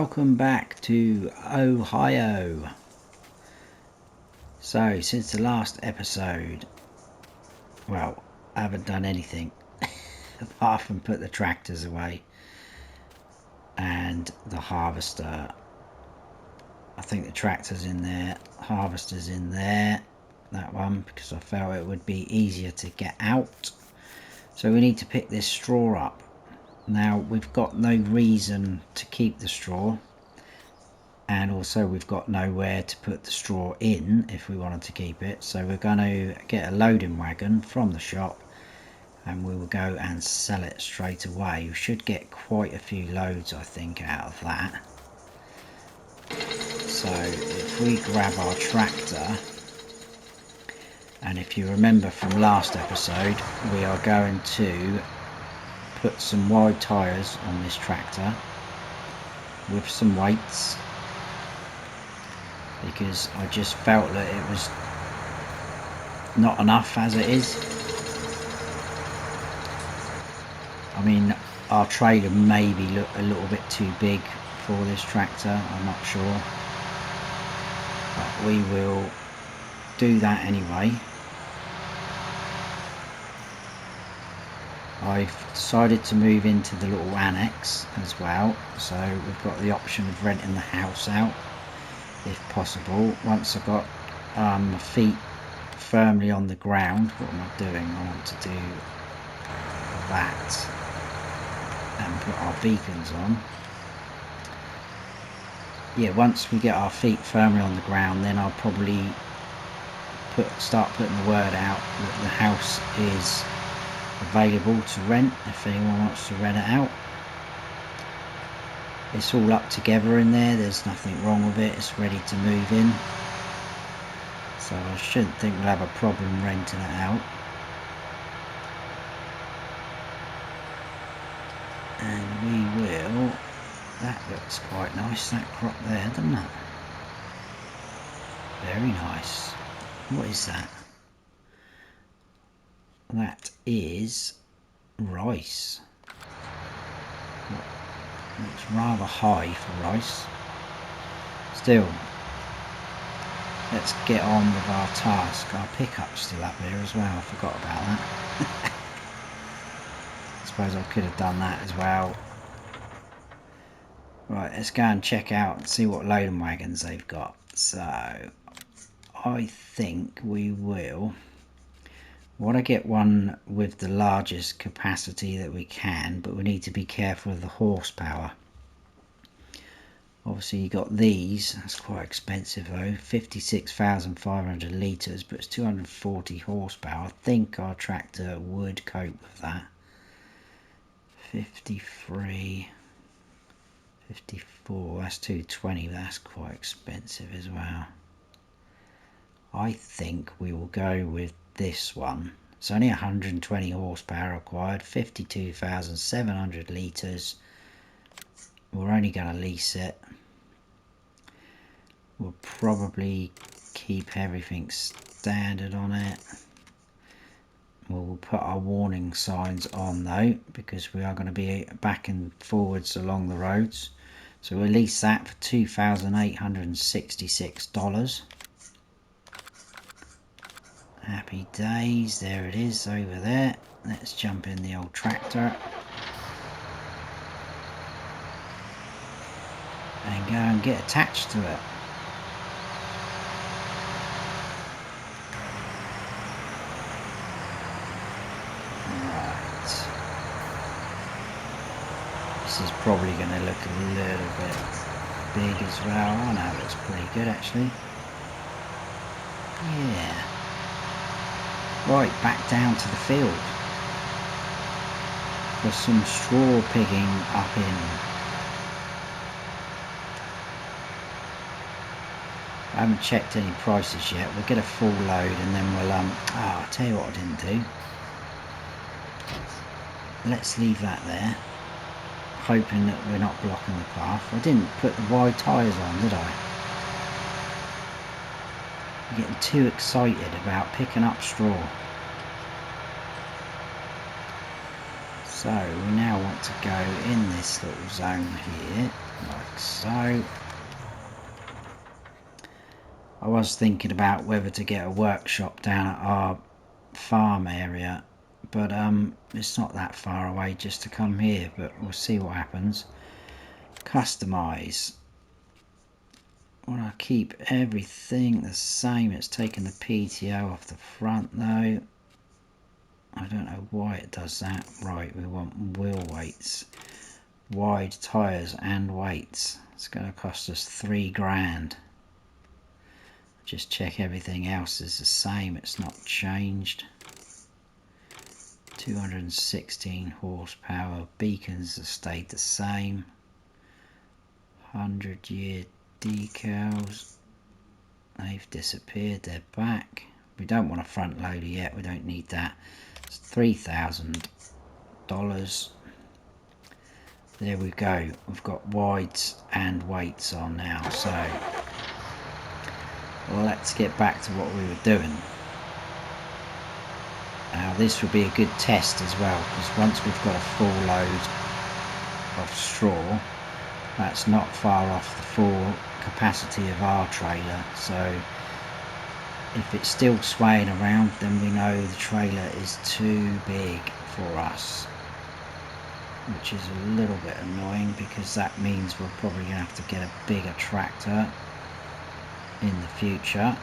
welcome back to Ohio. So since the last episode, well, I haven't done anything apart from put the tractors away and the harvester. I think the tractor's in there, harvester's in there, that one, because I felt it would be easier to get out. So we need to pick this straw up. Now we've got no reason to keep the straw, and also we've got nowhere to put the straw in if we wanted to keep it, so we're going to get a loading wagon from the shop and we will go and sell it straight away. We should get quite a few loads, I think, out of that. So if we grab our tractor, and if you remember from last episode, we are going to put some wide tyres on this tractor with some weights, because I just felt that it was not enough as it is. I mean, our trailer maybe look a little bit too big for this tractor, I'm not sure, but we will do that anyway. I've decided to move into the little annex as well, so we've got the option of renting the house out if possible. Once I've got my feet firmly on the ground, what am I doing? I want to do that and put our beacons on. Yeah, once we get our feet firmly on the ground, then I'll probably start putting the word out that the house is available to rent if anyone wants to rent it out. It's all up together in there, there's nothing wrong with it, it's ready to move in, so I shouldn't think we'll have a problem renting it out. And we will, that looks quite nice, that crop there, doesn't it? Very nice. What is that? That is rice. It's rather high for rice. Still, let's get on with our task. Our pickup's still up here as well, I forgot about that. I suppose I could have done that as well. Right, let's go and check out and see what loading wagons they've got. So, I think we will... I want to get one with the largest capacity that we can, but we need to be careful of the horsepower. Obviously you got these, that's quite expensive though, 56,500 litres, but it's 240 horsepower. I think our tractor would cope with that. 53, 54, that's 220, but that's quite expensive as well. I think we will go with this one. It's only 120 horsepower required, 52,700 litres. We're only going to lease it. We'll probably keep everything standard on it. We'll put our warning signs on though, because we are going to be back and forwards along the roads. So we'll lease that for $2,866. Happy days, there it is over there. Let's jump in the old tractor and go and get attached to it. Right. This is probably going to look a little bit big as well. Oh no, it looks pretty good actually. Yeah. Right, back down to the field for some straw pigging up in. I haven't checked any prices yet. We'll get a full load and then we'll I'll tell you what I didn't do. Let's leave that there, hoping that we're not blocking the path. I didn't put the wide tyres on, did I? I'm getting too excited about picking up straw. So we now want to go in this little zone here like so. I was thinking about whether to get a workshop down at our farm area, but it's not that far away just to come here, but we'll see what happens. Customize. Want to keep everything the same. It's taken the PTO off the front though. I don't know why it does that. Right, we want wheel weights, wide tyres and weights. It's going to cost us £3 grand. Just check everything else is the same, it's not changed. 216 horsepower, beacons have stayed the same. 100-year decals, they've disappeared, they're back. We don't want a front loader yet, we don't need that. It's $3,000. There we go, we've got wides and weights on now, so let's get back to what we were doing. Now this would be a good test as well, because once we've got a full load of straw, that's not far off the full capacity of our trailer, so if it's still swaying around, then we know the trailer is too big for us, which is a little bit annoying, because that means we're probably going to have to get a bigger tractor in the future.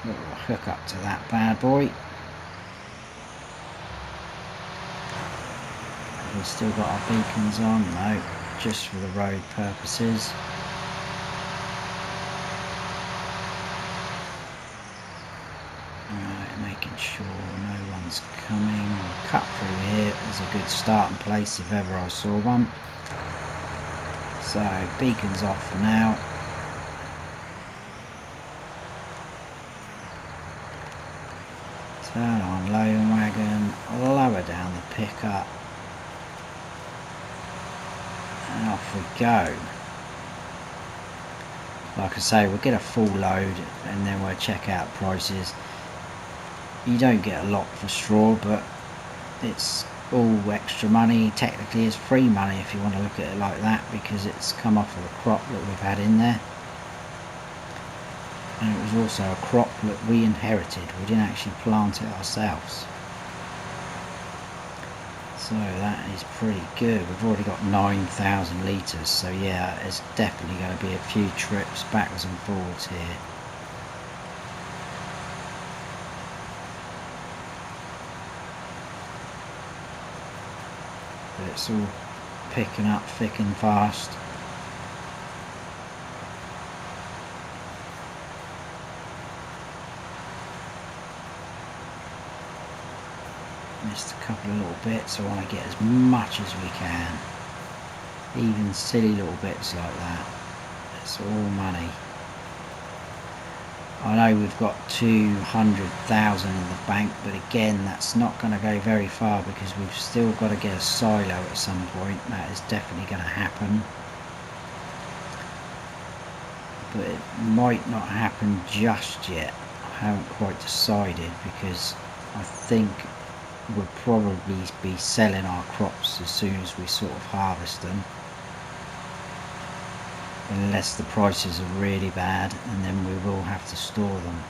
We'll hook up to that bad boy. We've still got our beacons on, no, just for the road purposes. Alright, making sure no one's coming. We'll cut through here as a good starting place if ever I saw one. So beacons off for now. Turn on loading wagon, lower down the pickup, and off we go. Like I say, we'll get a full load and then we'll check out prices. You don't get a lot for straw, but it's all extra money. Technically it's free money if you want to look at it like that, because it's come off of the crop that we've had in there. And it was also a crop that we inherited. We didn't actually plant it ourselves. So that is pretty good. We've already got 9,000 litres, so yeah, it's definitely going to be a few trips backwards and forwards here. But it's all picking up thick and fast. Missed a couple of little bits. I want to get as much as we can, even silly little bits like that. It's all money. I know we've got 200,000 in the bank, but again that's not going to go very far, because we've still got to get a silo at some point. That is definitely going to happen, but it might not happen just yet. I haven't quite decided, because I think we'll probably be selling our crops as soon as we sort of harvest them, unless the prices are really bad, and then we will have to store them.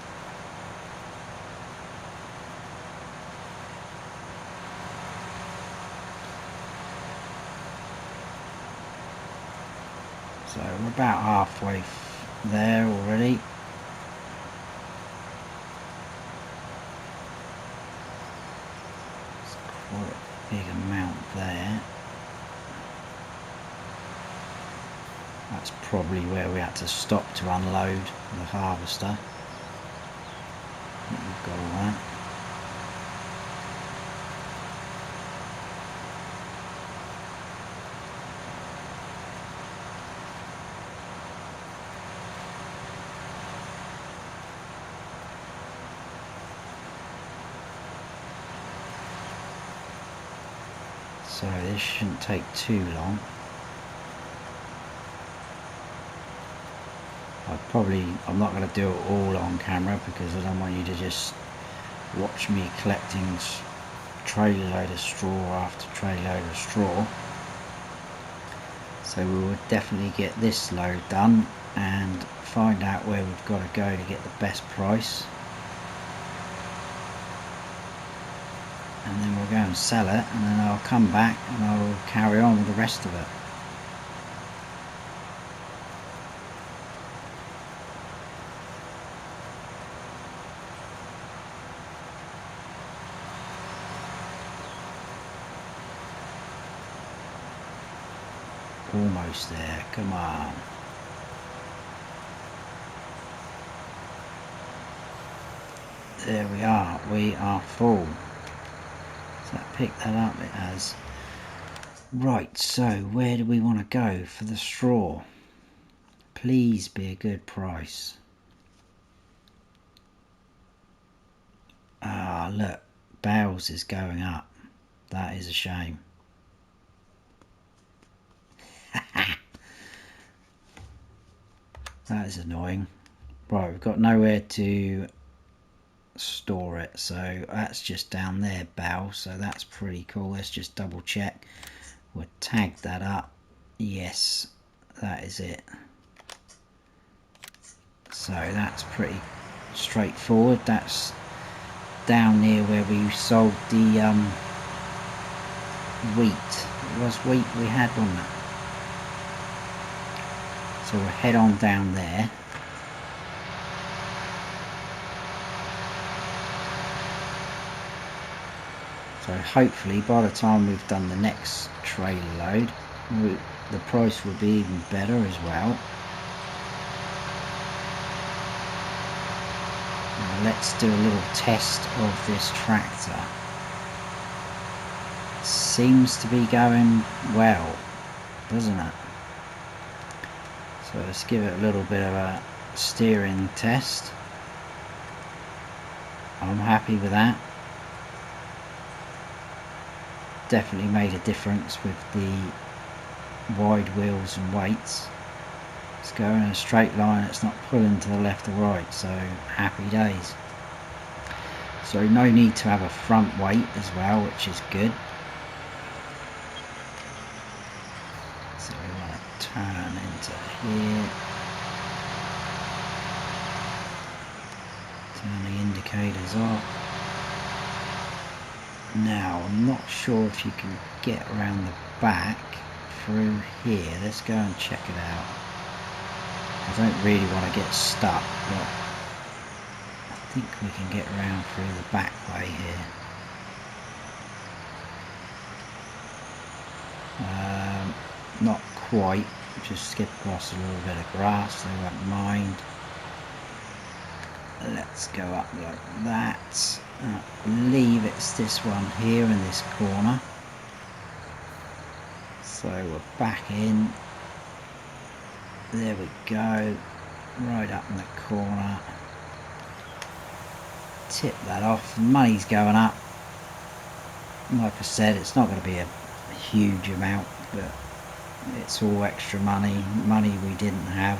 So we're about halfway there already. Quite a big amount there. That's probably where we had to stop to unload the harvester. I think we've got all that. So this shouldn't take too long. I'm not going to do it all on camera, because I don't want you to just watch me collecting trailer load of straw after trailer load of straw. So So we will definitely get this load done and find out where we've got to go to get the best price, and then we'll go and sell it, and then I'll come back and I'll carry on with the rest of it. Almost there, come on. There we are full. So that picked that up, it has. Right, so where do we want to go for the straw? Please be a good price. Ah, look, bales is going up. That is a shame. That is annoying. Right, we've got nowhere to store it, so that's just down there, bale, so that's pretty cool. Let's just double check. We'll tag that up. Yes, that is it. So that's pretty straightforward. That's down near where we sold the wheat. It was wheat we had, wasn't it? So we'll head on down there. So hopefully by the time we've done the next trailer load, the price will be even better as well. Now let's do a little test of this tractor. Seems to be going well, doesn't it? So let's give it a little bit of a steering test. I'm happy with that. Definitely made a difference with the wide wheels and weights. It's going in a straight line, it's not pulling to the left or right, so happy days. So no need to have a front weight as well, which is good. So we want to turn into here. Turn the indicators off. Now, I'm not sure if you can get around the back through here. Let's go and check it out. I don't really want to get stuck, but I think we can get around through the back way here. Not quite. Just skip across a little bit of grass, they won't mind. Let's go up like that. I believe it's this one here in this corner. So we're back in. There we go. Right up in the corner. Tip that off. Money's going up. Like I said, it's not going to be a huge amount, but it's all extra money. Money we didn't have.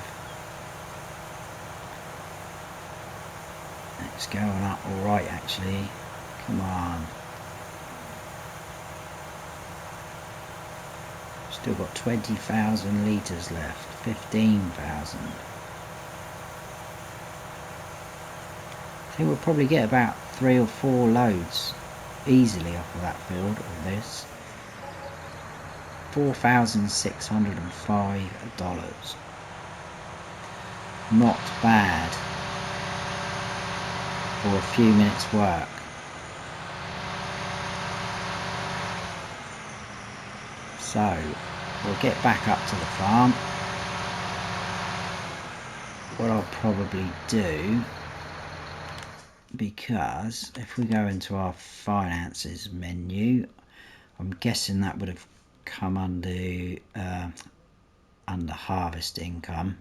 It's going up alright actually. Come on. Still got 20,000 litres left. 15,000. I think we'll probably get about 3 or 4 loads easily off of that field of this. $4,605. Not bad for a few minutes work. So we'll get back up to the farm. What I'll probably do, because if we go into our finances menu, I'm guessing that would have come under harvest income.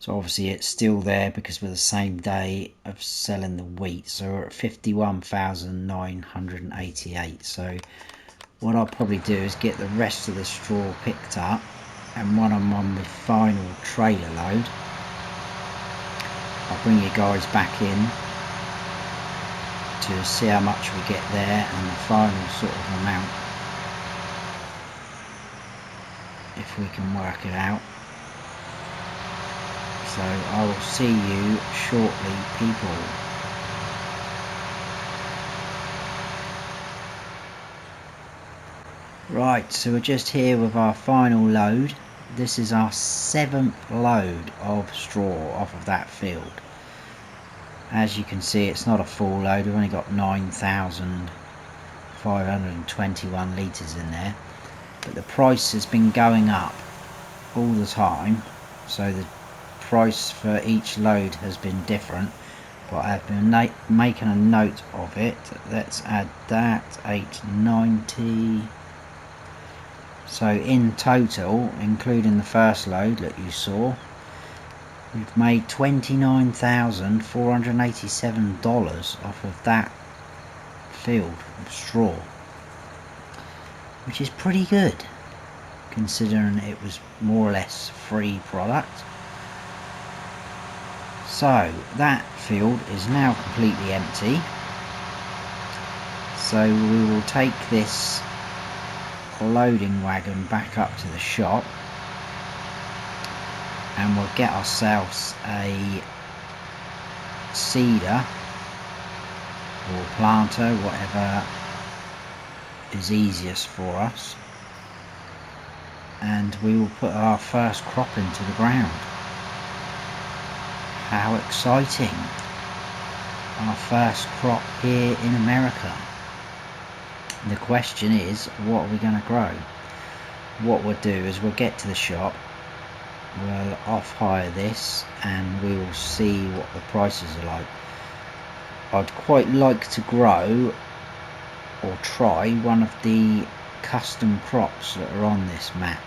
So obviously it's still there because we're the same day of selling the wheat, so we're at 51,988. so what I'll probably do is get the rest of the straw picked up, and when I'm on the final trailer load, I'll bring you guys back in to see how much we get there and the final sort of amount. If if we can work it out. So I will see you shortly, people. Right, so we're just here with our final load. This is our 7th load of straw off of that field. As you can see, it's not a full load. We've only got 9,521 litres in there. But the price has been going up all the time. So the price for each load has been different. But I've been making a note of it. Let's add that, 890. So in total, including the first load that you saw, we've made $29,487 off of that field of straw, which is pretty good considering it was more or less free product. So that field is now completely empty. So we will take this loading wagon back up to the shop and we'll get ourselves a seeder or planter, whatever is easiest for us, and we will put our first crop into the ground. How exciting! Our first crop here in America. The question is, what are we going to grow? What we'll do is we'll get to the shop, we'll off-hire this, and we will see what the prices are like. I'd quite like to grow or try one of the custom crops that are on this map,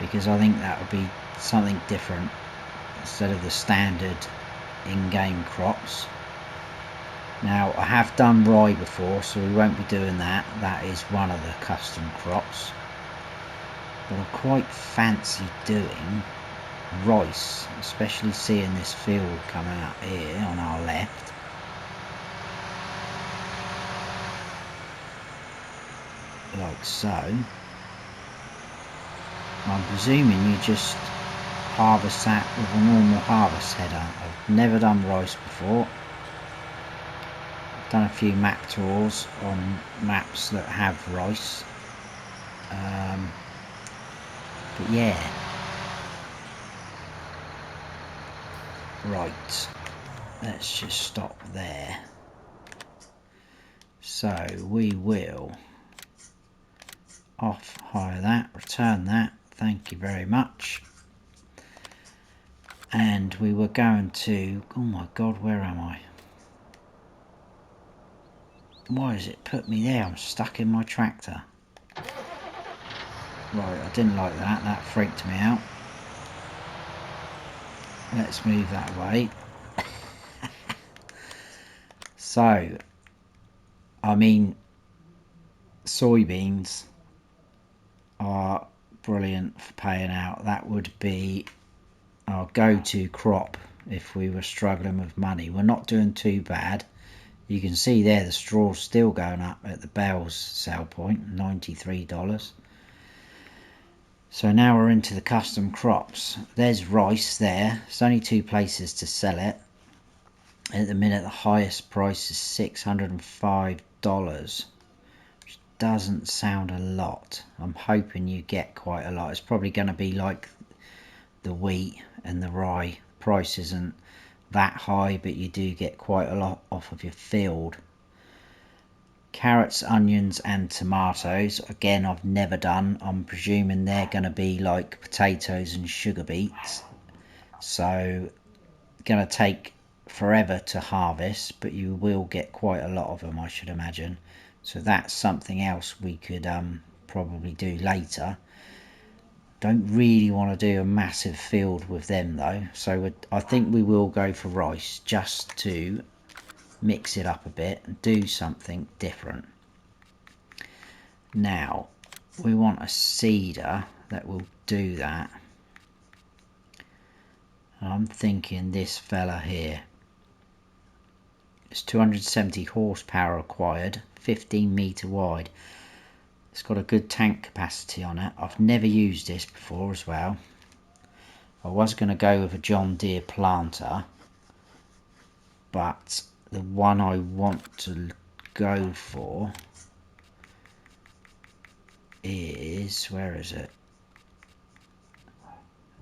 because I think that would be something different instead of the standard in-game crops. Now, I have done rye before, so we won't be doing that. That is one of the custom crops. But I quite fancy doing rice, especially seeing this field coming up here on our left. Like so. I'm presuming you just harvest that with a normal harvest header. I've never done rice before. Done a few map tours on maps that have rice, but yeah, right, let's just stop there. So we will off hire that, return that, thank you very much, and we were going to, oh my god, where am I? Why has it put me there? I'm stuck in my tractor. Right, I didn't like that. That freaked me out. Let's move that away. So, I mean, soybeans are brilliant for paying out. That would be our go-to crop if we were struggling with money. We're not doing too bad. You can see there the straw's still going up at the bales sell point, $93. So now we're into the custom crops. There's rice there. There's only 2 places to sell it. At the minute the highest price is $605, which doesn't sound a lot. I'm hoping you get quite a lot. It's probably going to be like the wheat and the rye. Price isn't that high, but you do get quite a lot off of your field. Carrots, onions and tomatoes, again I've never done. I'm presuming they're going to be like potatoes and sugar beets, so going to take forever to harvest, but you will get quite a lot of them, I should imagine. So that's something else we could probably do later. Don't really want to do a massive field with them though, so I think we will go for rice just to mix it up a bit and do something different. Now we want a seeder that will do that. I'm thinking this fella here. It's 270 horsepower required, 15 meter wide. It's got a good tank capacity on it. I've never used this before as well. I was going to go with a John Deere planter, but the one I want to go for is, where is it?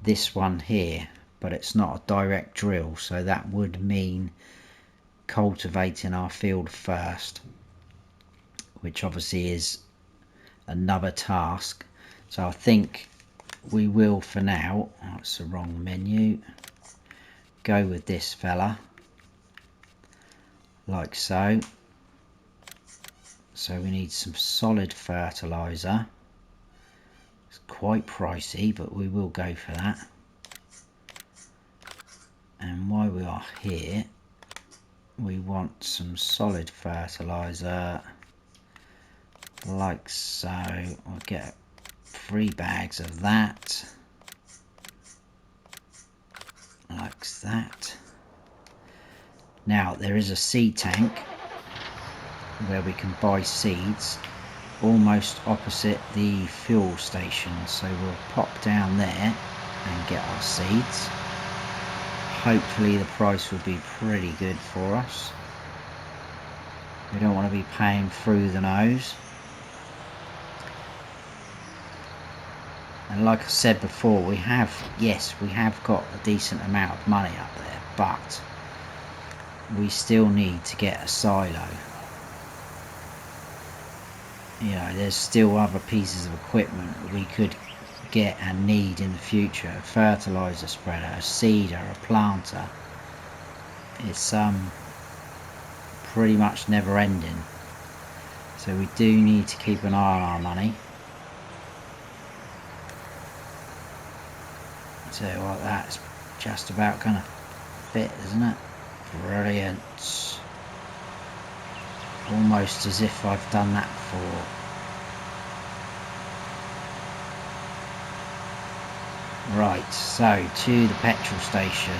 This one here, but it's not a direct drill, so that would mean cultivating our field first, which obviously is another task. So I think we will, for now, oh, it's the wrong menu, go with this fella, like so. So we need some solid fertilizer. It's quite pricey, but we will go for that. And while we are here, we want some solid fertilizer, like so. We'll get 3 bags of that, like that. Now there is a seed tank where we can buy seeds almost opposite the fuel station, so we'll pop down there and get our seeds. Hopefully the price will be pretty good for us. We don't want to be paying through the nose. And like I said before, we have got a decent amount of money up there, but we still need to get a silo. You know, there's still other pieces of equipment we could get and need in the future. A fertilizer spreader, a seeder, a planter. It's pretty much never ending. So we do need to keep an eye on our money. I tell you what, that's just about gonna fit, isn't it? Brilliant. Almost as if I've done that before. Right, so to the petrol station.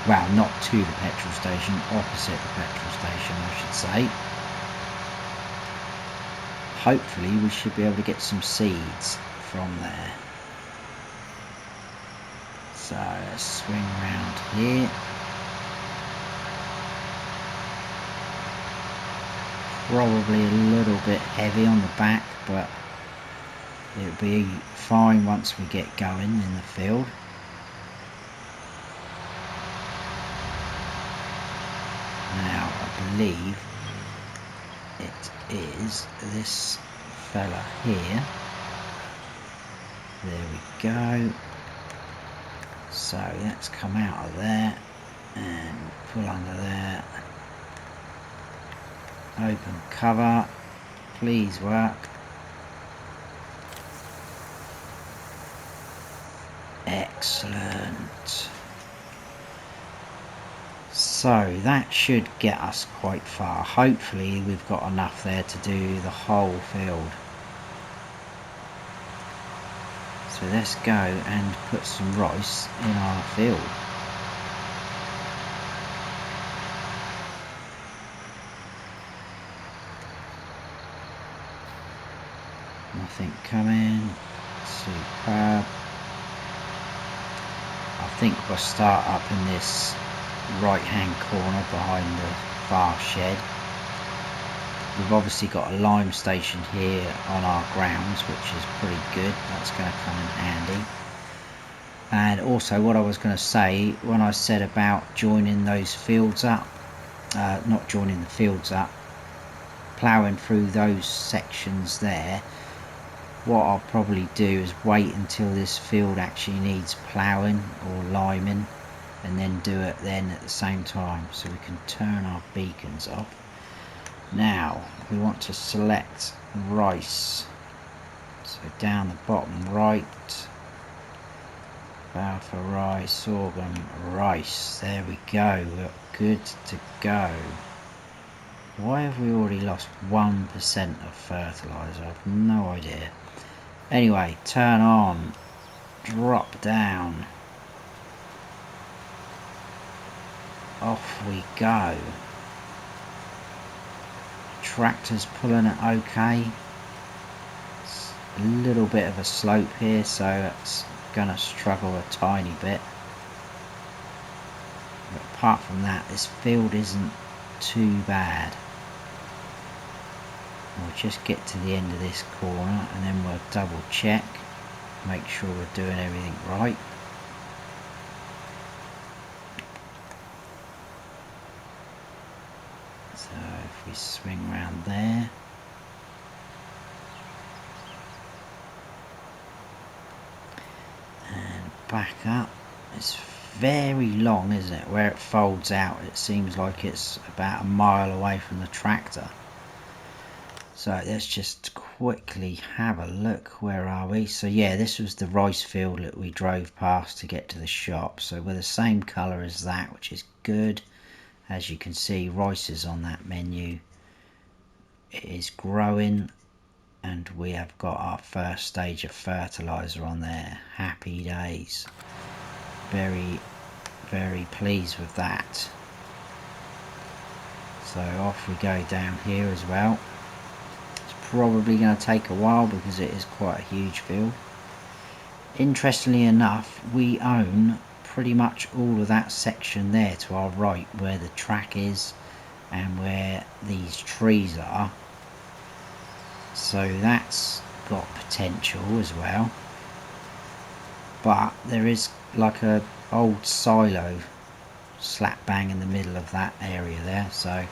Well, not to the petrol station, opposite the petrol station, I should say. Hopefully we should be able to get some seeds from there. So let's swing around here. Probably a little bit heavy on the back, but it'll be fine once we get going in the field. Now I believe it is this fella here. There we go. So let's come out of there and pull under there. Open cover, please work. Excellent. So that should get us quite far. Hopefully we've got enough there to do the whole field. So let's go and put some rice in our field. Nothing coming. Superb. I think we'll start up in this right hand corner behind the far shed. We've obviously got a lime station here on our grounds, which is pretty good. That's going to come in handy. And also what I was going to say, when I said about joining those fields up, not joining the fields up, ploughing through those sections there, what I'll probably do is wait until this field actually needs ploughing or liming, and then do it then at the same time, so we can turn our beacons off. Now we want to select rice, so down the bottom right, alpha rice, sorghum, rice. There we go, we're good to go. Why have we already lost 1% of fertilizer? I have no idea. Anyway, turn on, drop down, off we go. Tractor's pulling it okay. a little bit of a slope here, so it's gonna struggle a tiny bit. But apart from that, this field isn't too bad. We'll just get to the end of this corner and then we'll double check, make sure we're doing everything right. So if we swing around there, and back up, it's very long, isn't it? Where it folds out, it seems like it's about a mile away from the tractor. So let's just quickly have a look. Where are we? So yeah, this was the rice field that we drove past to get to the shop. So we're the same colour as that, which is good. As you can see, rice is on that menu. It is growing, and we have got our first stage of fertiliser on there. Happy days. Very, very pleased with that. So off we go down here as well. Probably going to take a while because it is quite a huge field. Interestingly enough, we own pretty much all of that section there to our right, where the track is and where these trees are. So that's got potential as well. But there is like a old silo slap bang in the middle of that area there, so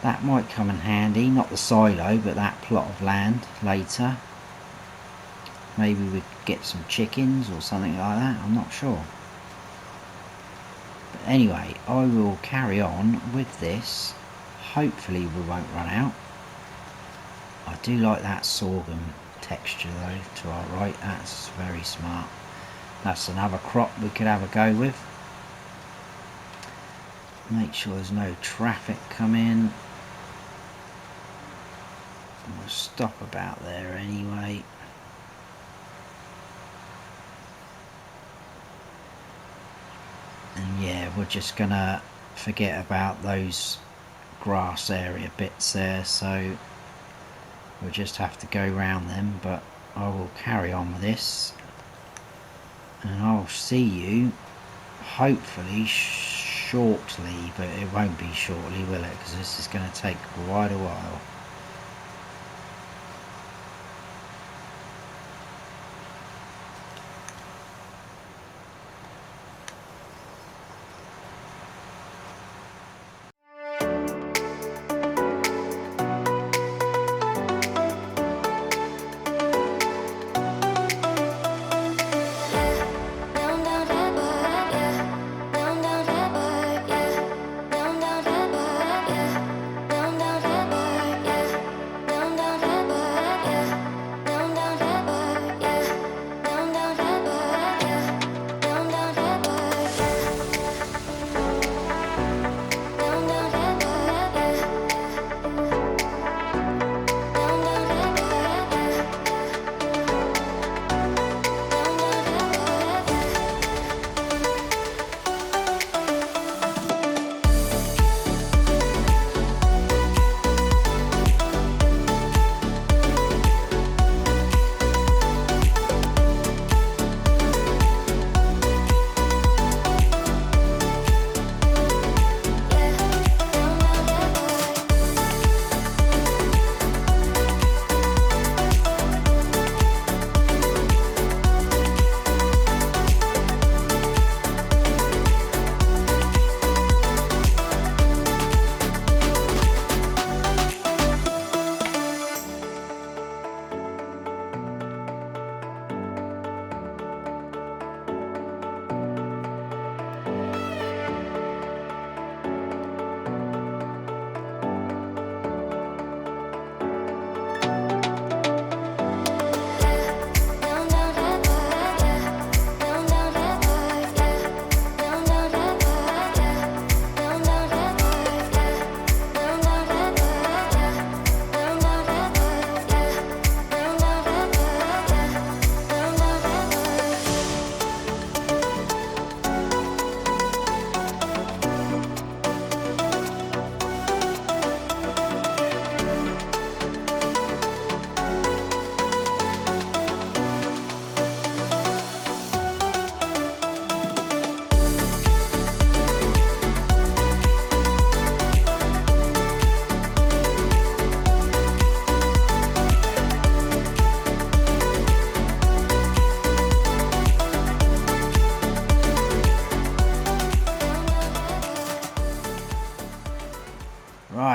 that might come in handy. Not the silo, but that plot of land later. Maybe we could get some chickens or something like that, I'm not sure. But anyway, I will carry on with this. Hopefully we won't run out. I do like that sorghum texture though to our right. That's very smart. That's another crop we could have a go with. Make sure there's no traffic coming. We'll stop about there anyway. And yeah, we're just gonna forget about those grass area bits there, so we'll just have to go round them. But I will carry on with this, and I'll see you hopefully shortly, but it won't be shortly, will it? Because this is going to take quite a while.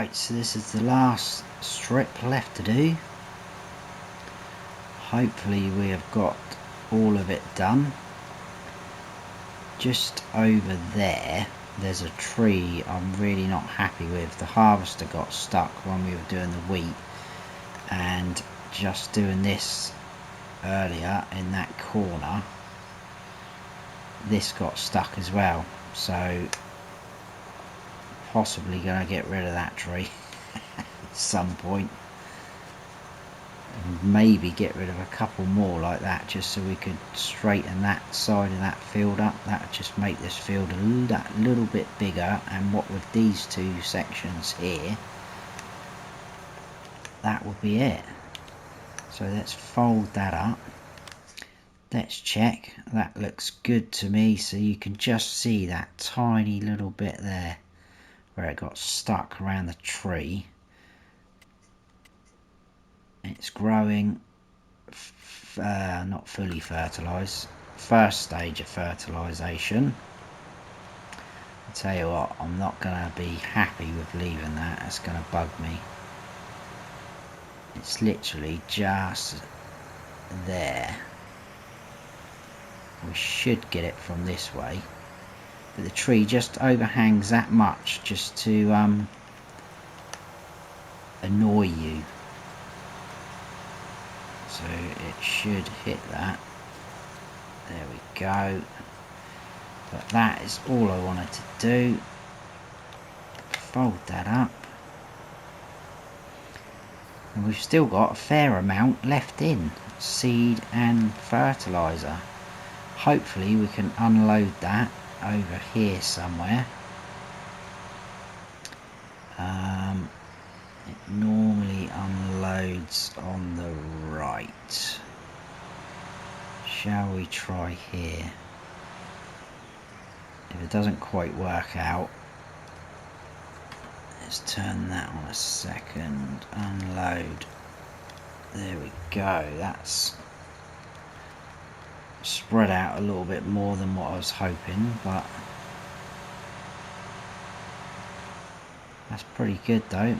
Right, so this is the last strip left to do. Hopefully we have got all of it done. Just over there, there's a tree I'm really not happy with. The harvester got stuck when we were doing the wheat, and just doing this earlier in that corner, this got stuck as well. So possibly going to get rid of that tree at some point, and maybe get rid of a couple more like that, just so we could straighten that side of that field up. That would just make this field that little bit bigger, and what with these two sections here, that would be it. So let's fold that up. Let's check. That looks good to me. So you can just see that tiny little bit there where it got stuck around the tree. It's growing, not fully fertilised. First stage of fertilisation. I tell you what, I'm not going to be happy with leaving that. It's going to bug me. It's literally just there. We should get it from this way, but the tree just overhangs that much just to annoy you. So it should hit that. There we go. But that is all I wanted to do. Fold that up. And we've still got a fair amount left in seed and fertiliser. Hopefully we can unload that over here somewhere. It normally unloads on the right. Shall we try here? If it doesn't quite work out, let's turn that on a second. Unload. There we go. That's spread out a little bit more than what I was hoping, but that's pretty good though.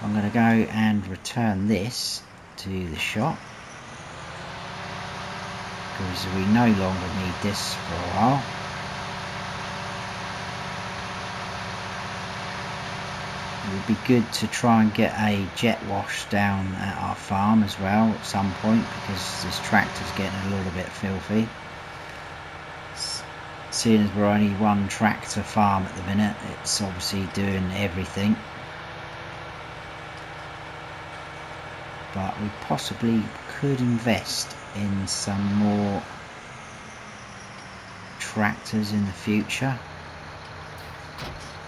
I'm going to go and return this to the shop, because we no longer need this for a while. It would be good to try and get a jet wash down at our farm as well at some point, because this tractor's getting a little bit filthy. Seeing as we're only one tractor farm at the minute, it's obviously doing everything. But we possibly could invest in some more tractors in the future.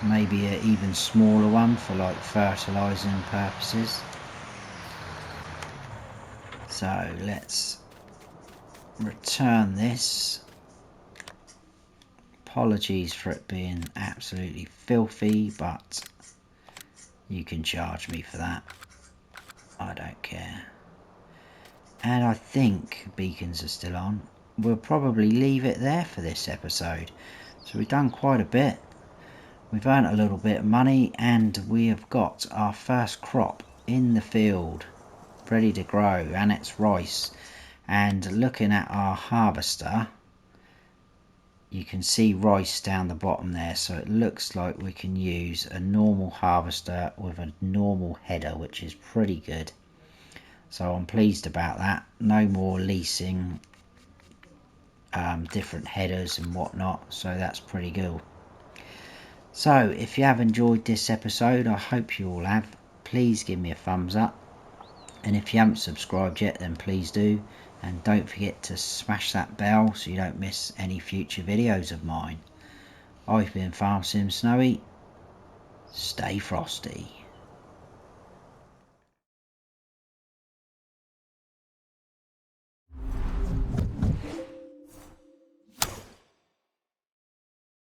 Maybe an even smaller one for like fertilising purposes. So let's return this. Apologies for it being absolutely filthy, but you can charge me for that. I don't care. And I think beacons are still on. We'll probably leave it there for this episode. So we've done quite a bit. We've earned a little bit of money, and we have got our first crop in the field ready to grow, and it's rice. And looking at our harvester, you can see rice down the bottom there, so it looks like we can use a normal harvester with a normal header, which is pretty good. So I'm pleased about that. No more leasing different headers and whatnot, so that's pretty good. So if you have enjoyed this episode, I hope you all have. Please give me a thumbs up, and if you haven't subscribed yet, then please do. And don't forget to smash that bell so you don't miss any future videos of mine. I've been Farm Sim Snowy. Stay frosty.